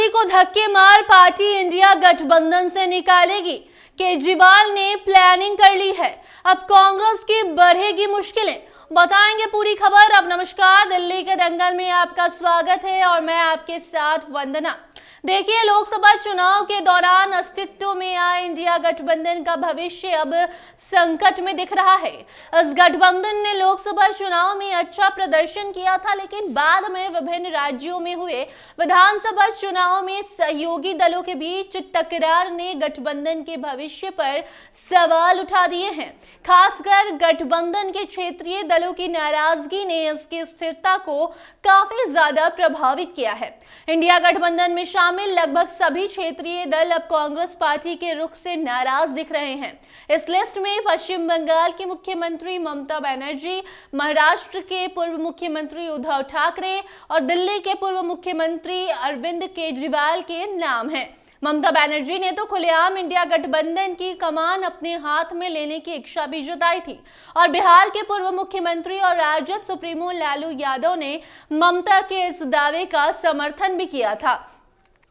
गांधी को धक्के मार पार्टी इंडिया गठबंधन से निकालेगी। केजरीवाल ने प्लानिंग कर ली है, अब कांग्रेस की बढ़ेगी मुश्किलें। बताएंगे पूरी खबर। अब नमस्कार, दिल्ली के दंगल में आपका स्वागत है और मैं आपके साथ वंदना। देखिए, लोकसभा चुनाव के दौरान अस्तित्व में आए इंडिया गठबंधन का भविष्य अब संकट में दिख रहा है। इस गठबंधन ने लोकसभा चुनाव में अच्छा प्रदर्शन किया था, लेकिन बाद में विभिन्न राज्यों में हुए विधानसभा चुनाव में सहयोगी दलों के बीच तकरार ने गठबंधन के भविष्य पर सवाल उठा दिए हैं। खासकर गठबंधन के क्षेत्रीय दलों की नाराजगी ने इसकी स्थिरता को काफी ज्यादा प्रभावित किया है। इंडिया गठबंधन में शामिल लगभग सभी क्षेत्रीय दल अब कांग्रेस पार्टी के रुख से नाराज दिख रहे हैं। इस लिस्ट में पश्चिम बंगाल की मुख्यमंत्री ममता बनर्जी, महाराष्ट्र के पूर्व मुख्यमंत्री उद्धव ठाकरे और दिल्ली के पूर्व मुख्यमंत्री अरविंद केजरीवाल के नाम हैं। ममता बनर्जी ने तो खुलेआम इंडिया गठबंधन की कमान अपने हाथ में लेने की इच्छा भी जताई थी और बिहार के पूर्व मुख्यमंत्री और राजद सुप्रीमो लालू यादव ने ममता के इस दावे का समर्थन भी किया था।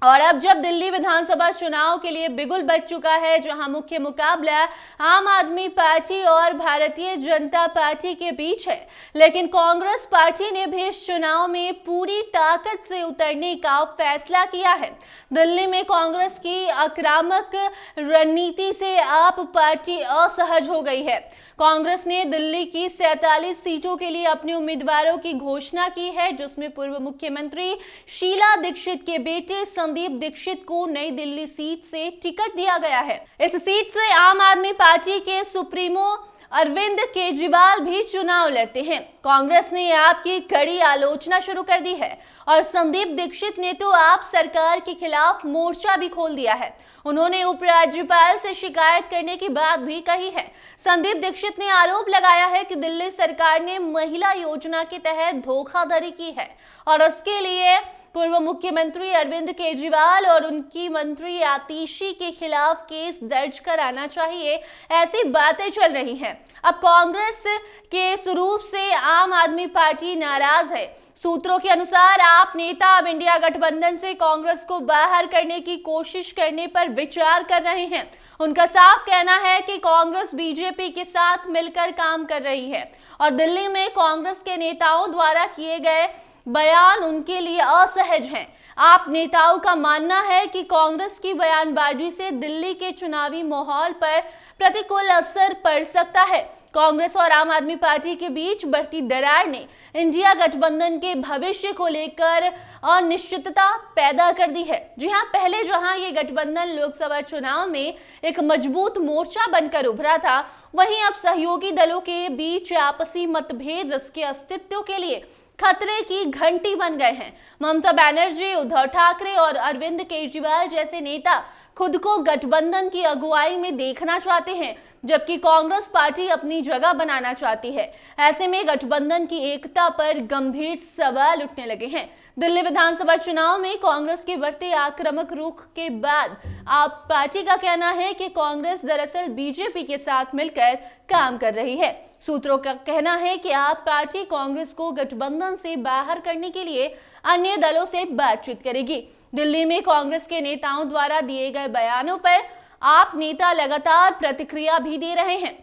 और अब जब दिल्ली विधानसभा चुनाव के लिए बिगुल बज चुका है, जहां मुख्य मुकाबला आम आदमी पार्टी और भारतीय जनता पार्टी के बीच है, लेकिन कांग्रेस पार्टी ने भी इस चुनाव में पूरी ताकत से उतरने का फैसला किया है। दिल्ली में कांग्रेस की आक्रामक रणनीति से आप पार्टी असहज हो गई है। कांग्रेस ने दिल्ली की 47 सीटों के लिए अपने उम्मीदवारों की घोषणा की है, जिसमें पूर्व मुख्यमंत्री शीला दीक्षित के बेटे संदीप दीक्षित को नई दिल्ली सीट से टिकट दिया गया है। इस सीट से आम आदमी पार्टी के सुप्रीमो अरविंद केजरीवाल भी चुनाव लड़ते हैं। कांग्रेस ने आपकी कड़ी आलोचना शुरू कर दी है और संदीप दीक्षित ने तो आप सरकार के खिलाफ मोर्चा भी खोल दिया है। उन्होंने उपराज्यपाल से शिकायत करने की बात भी कही है। संदीप दीक्षित ने आरोप लगाया है कि दिल्ली सरकार ने महिला योजना के तहत धोखाधड़ी की है और इसके लिए पूर्व मुख्यमंत्री अरविंद केजरीवाल और उनकी मंत्री आतिशी के खिलाफ केस दर्ज कराना चाहिए, ऐसी बातें चल रही हैं। अब कांग्रेस के स्वरूप से आम आदमी पार्टी नाराज है। सूत्रों के अनुसार आप नेता अब इंडिया गठबंधन से कांग्रेस को बाहर करने की कोशिश करने पर विचार कर रहे हैं। उनका साफ कहना है कि कांग्रेस बीजेपी के साथ मिलकर काम कर रही है और दिल्ली में कांग्रेस के नेताओं द्वारा किए गए बयान उनके लिए असहज हैं। आप नेताओं का मानना है कि कांग्रेस की बयानबाजी से दिल्ली के चुनावी माहौल पर प्रतिकूल असर पड़ सकता है। कांग्रेस और आम आदमी पार्टी के बीच बढ़ती दरार ने इंडिया गठबंधन के भविष्य को लेकर अनिश्चितता पैदा कर दी है। जी हां, पहले जहां ये गठबंधन लोकसभा चुनाव में एक मजबूत मोर्चा बनकर उभरा था, वहीं अब सहयोगी दलों के बीच आपसी मतभेद इसके अस्तित्व के लिए खतरे की घंटी बन गए हैं। ममता बनर्जी, उद्धव ठाकरे और अरविंद केजरीवाल जैसे नेता खुद को गठबंधन की अगुवाई में देखना चाहते हैं, जबकि कांग्रेस पार्टी अपनी जगह बनाना चाहती है। ऐसे में गठबंधन की एकता पर गंभीर सवाल उठने लगे हैं। दिल्ली विधानसभा चुनाव में कांग्रेस के बढ़ते आक्रामक रुख के बाद आप पार्टी का कहना है कि कांग्रेस दरअसल बीजेपी के साथ मिलकर काम कर रही है। सूत्रों का कहना है कि आप पार्टी कांग्रेस को गठबंधन से बाहर करने के लिए अन्य दलों से बातचीत करेगी। दिल्ली में कांग्रेस के नेताओं द्वारा दिए गए बयानों पर आप नेता लगातार प्रतिक्रिया भी दे रहे हैं।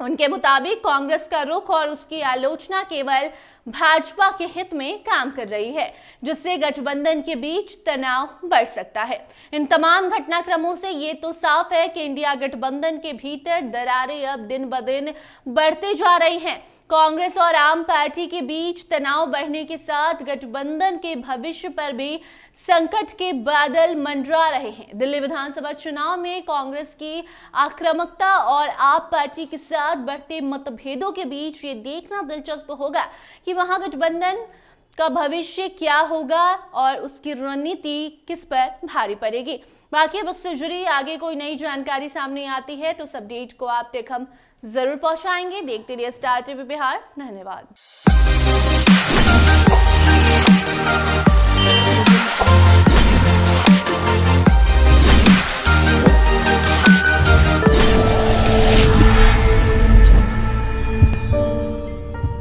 उनके मुताबिक कांग्रेस का रुख और उसकी आलोचना केवल भाजपा के हित में काम कर रही है, जिससे गठबंधन के बीच तनाव बढ़ सकता है। इन तमाम घटनाक्रमों से ये तो साफ है कि इंडिया गठबंधन के भीतर दरारें अब दिन ब दिन बढ़ते जा रही हैं। कांग्रेस और आम पार्टी के बीच तनाव बढ़ने के साथ गठबंधन के भविष्य पर भी संकट के बादल मंडरा रहे हैं। दिल्ली विधानसभा चुनाव में कांग्रेस की आक्रामकता और आप पार्टी के साथ बढ़ते मतभेदों के बीच ये देखना दिलचस्प होगा कि वहां गठबंधन का भविष्य क्या होगा और उसकी रणनीति किस पर भारी पड़ेगी। बाकी अब इससे जुड़ी आगे कोई नई जानकारी सामने आती है तो उस अपडेट को आप तक हम जरूर पहुंचाएंगे। देखते रहिए स्टार टीवी बिहार। धन्यवाद।